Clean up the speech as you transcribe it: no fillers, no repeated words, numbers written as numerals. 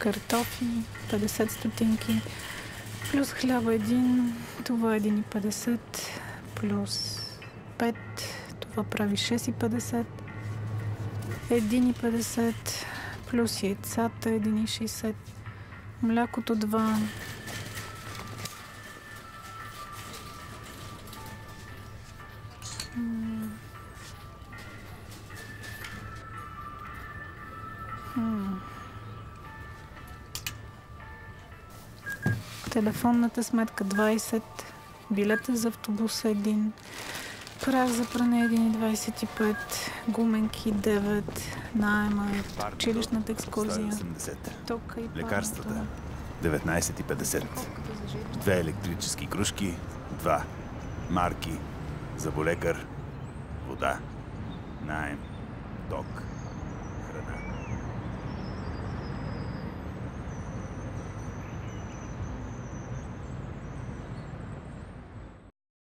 картофи 50 стотинки, плюс хляба 1, това е 1,50, плюс 5, това прави 6,50, 1,50, плюс яйцата 1,60, млякото 2, телефонната сметка 20, билета за автобуса 1, прах за пране 1,25, гуменки 9, наема, училищната екскурзия, тока и лекарствата 19,50, 2 електрически кружки, 2 марки, заболекар, вода, наем, ток.